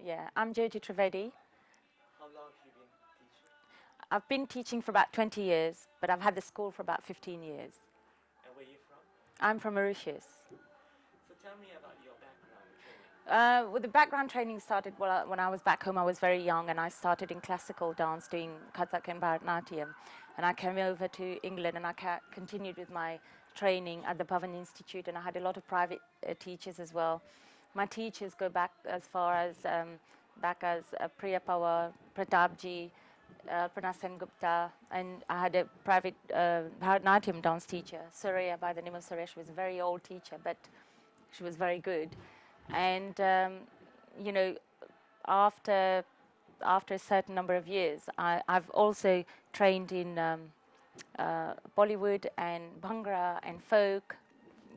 Yeah, I'm Jyoti Trivedi. How long have you been teaching? I've been teaching for about 20 years, but I've had the school for about 15 years. And where are you from? I'm from Mauritius. So tell me about your background training. Well, the background training started when I was back home. I was very young, and I started in classical dance, doing Kathak and Bharatanatyam. And I came over to England, and I continued with my training at the Bhavan Institute, and I had a lot of private teachers as well. My teachers go back as far as Priya Pawar, Pratapji, Pranav Sen Gupta, and I had a private Bharatanatyam dance teacher, Surya, by the name of Surya. She was a very old teacher, but she was very good. And you know, after a certain number of years, I've also trained in Bollywood and Bhangra and folk,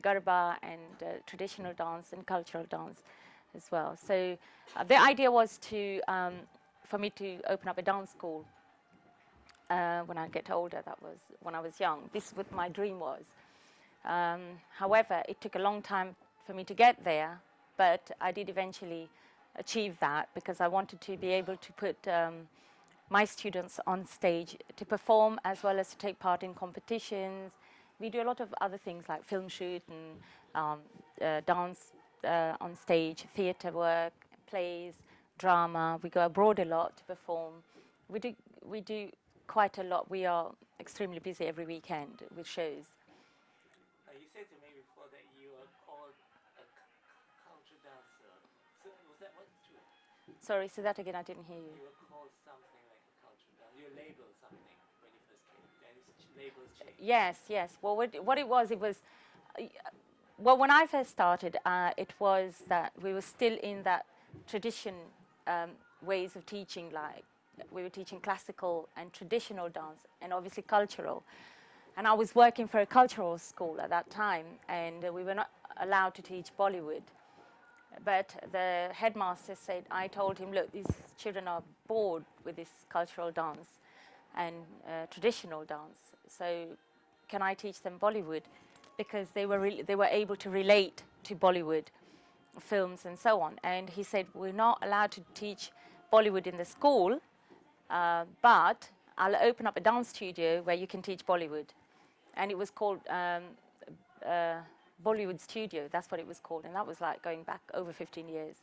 Garba and traditional dance and cultural dance as well. So the idea was to for me to open up a dance school when I get older. That was when I was young. This is what my dream was. However, it took a long time for me to get there, but I did eventually achieve that because I wanted to be able to put my students on stage to perform as well as to take part in competitions. We do a lot of other things like film shoot and dance on stage, theatre work, plays, drama. We go abroad a lot to perform. We do quite a lot. We are extremely busy every weekend with shows. You said to me before that you are called a culture dancer. So was that what's true? Sorry, say that again. I didn't hear you. You were called something like a culture dancer. You were labeled something when you first came. Then labels changed. Yes, yes. Well, what it was, well, when I first started, it was that we were still in that tradition ways of teaching, like we were teaching classical and traditional dance and obviously cultural. And I was working for a cultural school at that time, and we were not allowed to teach Bollywood. But the headmaster said, I told him, look, these children are bored with this cultural dance and traditional dance. So can I teach them Bollywood? Because they were able to relate to Bollywood films and so on. And he said, we're not allowed to teach Bollywood in the school, but I'll open up a dance studio where you can teach Bollywood. And it was called Bollywood Studio. That's what it was called. And that was like going back over 15 years.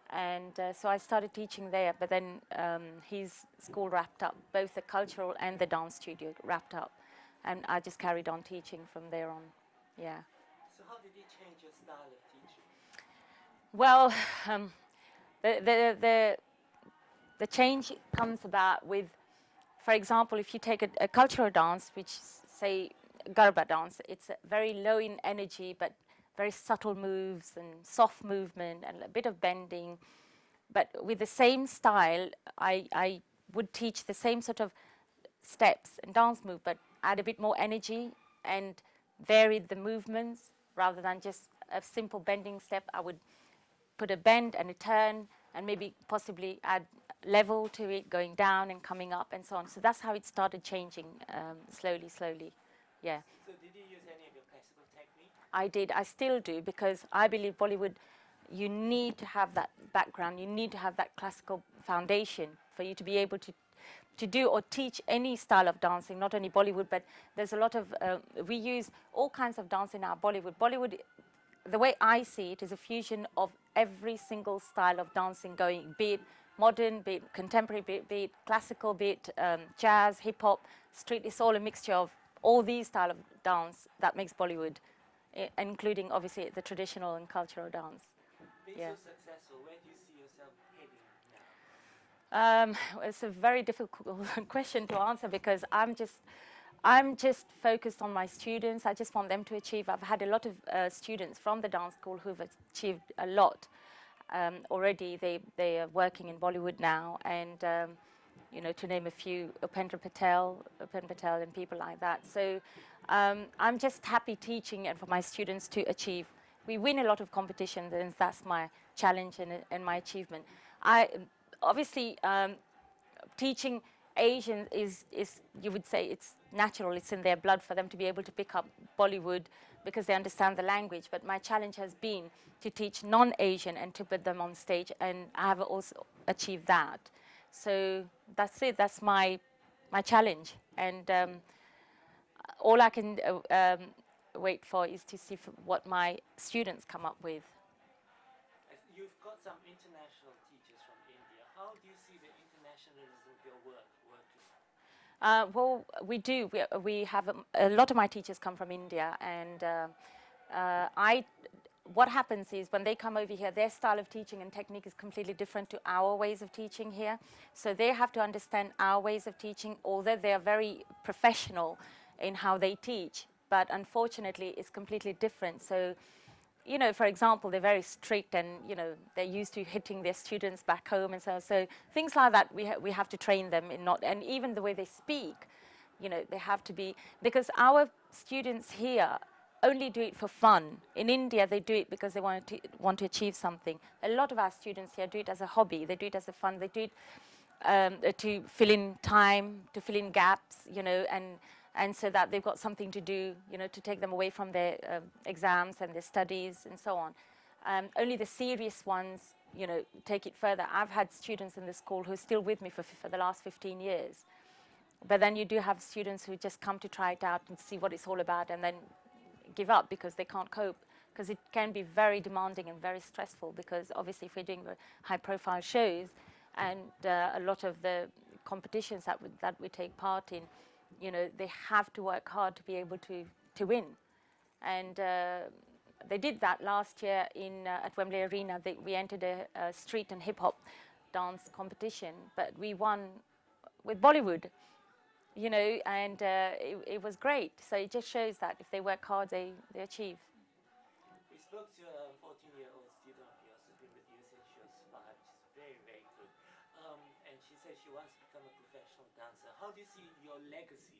And so I started teaching there. But then his school wrapped up. Both the cultural and the dance studio wrapped up. And I just carried on teaching from there on. Yeah. So how did you change your style of teaching? Well, the change comes about with, for example, if you take a cultural dance, which say Garba dance, it's very low in energy, but very subtle moves and soft movement and a bit of bending. But with the same style, I would teach the same sort of steps and dance move, but add a bit more energy and varied the movements rather than just a simple bending step. I would put a bend and a turn and maybe possibly add level to it, going down and coming up and so on. So that's how it started changing slowly. Yeah. So did you use any of your classical technique? I did. I still do because I believe Bollywood, you need to have that background. You need to have that classical foundation for you to be able to do or teach any style of dancing, not only Bollywood, but there's a lot of, we use all kinds of dance in our Bollywood. Bollywood, the way I see it, is a fusion of every single style of dancing going, be it modern, be it contemporary, be it classical, be it jazz, hip-hop, street. It's all a mixture of all these style of dance that makes Bollywood, including obviously the traditional and cultural dance. Being so successful, where do you see yourself heading now? It's a very difficult question to answer because I'm just focused on my students. I just want them to achieve. I've had a lot of students from the dance school who've achieved a lot already. They are working in Bollywood now, and to name a few, Upen Patel and people like that. So I'm just happy teaching and for my students to achieve. We win a lot of competitions, and that's my challenge and my achievement. I obviously teaching Asian is, you would say it's natural, it's in their blood for them to be able to pick up Bollywood because they understand the language. But my challenge has been to teach non-Asian and to put them on stage, and I have also achieved that. So that's it, that's my challenge. And all I can wait for is to see what my students come up with. You've got some international teachers from India. How do you see the internationalism of your work working? Well, we do. We have a lot of my teachers come from India, and what happens is when they come over here, their style of teaching and technique is completely different to our ways of teaching here. So they have to understand our ways of teaching, although they are very professional in how they teach. But unfortunately, it's completely different. So, you know, for example, they're very strict, and you know they're used to hitting their students back home, and so things like that. We have to train them in not, and even the way they speak, you know, they have to be, because our students here only do it for fun. In India, they do it because they want to achieve something. A lot of our students here do it as a hobby. They do it as a fun. They do it to fill in time, to fill in gaps, you know, and so that they've got something to do, you know, to take them away from their exams and their studies and so on. Only the serious ones, you know, take it further. I've had students in the school who are still with me for the last 15 years. But then you do have students who just come to try it out and see what it's all about and then give up because they can't cope, because it can be very demanding and very stressful, because obviously if we're doing high-profile shows and a lot of the competitions that we take part in, you know, they have to work hard to be able to win. And they did that last year at Wembley Arena. We entered a street and hip-hop dance competition, but we won with Bollywood, you know, and it was great. So it just shows that if they work hard, they achieve. We spoke to a 14-year-old student of yours who's been with you since she was 5. She's very, very good. And she said she wants to become a professional dancer. How do you see your legacy?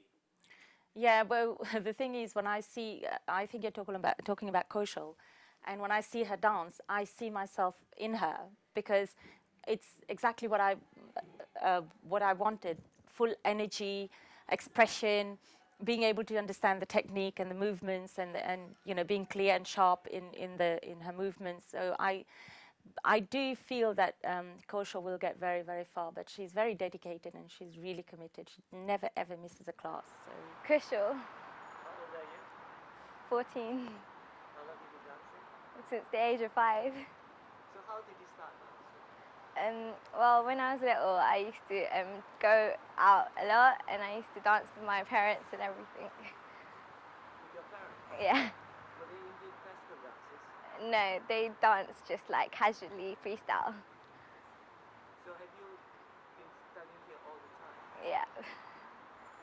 Yeah, well, the thing is, when I see, I think you're talking about Kaushal, and when I see her dance, I see myself in her, because it's exactly what I wanted: full energy, expression, being able to understand the technique and the movements, and you know, being clear and sharp in her movements. So I do feel that Kaushal will get very, very far, but she's very dedicated and she's really committed. She never, ever misses a class. So. Kaushal, How old are you? 14, How long have you been dancing? since the age of 5. So how did you start dancing? Well, when I was little, I used to go out a lot, and I used to dance with my parents and everything. With your parents? Yeah. Were they Indian classical dances? No, they dance just like casually freestyle. So have you been studying here all the time? Yeah.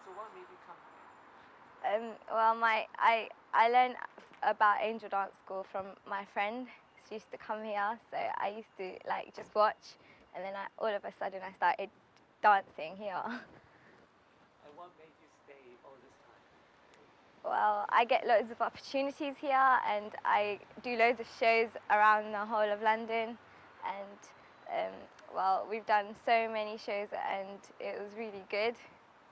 So what made you come here? Well, I learned about Angel Dance School from my friend. She used to come here, so I used to like just watch, and then all of a sudden I started dancing here. And what made you stay all this time? Well, I get loads of opportunities here, and I do loads of shows around the whole of London, and well, we've done so many shows, and it was really good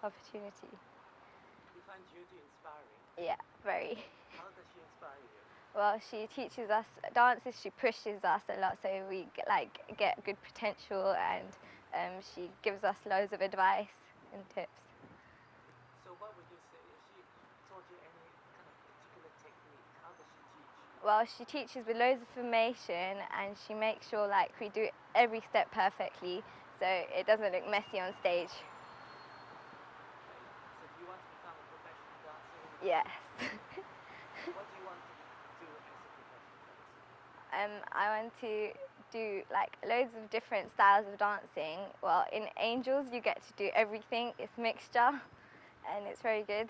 opportunity. You find Jyoti inspiring? Yeah, very. How does she inspire you? Well, she teaches us dances, she pushes us a lot, so we get good potential, and she gives us loads of advice and tips. So what would you say? Has she taught you any kind of particular technique? How does she teach? Well, she teaches with loads of information, and she makes sure like we do every step perfectly, so it doesn't look messy on stage. So do you want to become a professional dancer? Yes. What do you want to do as a professional dancer? I want to do like loads of different styles of dancing. Well, in Angels you get to do everything. It's mixture, and it's very good.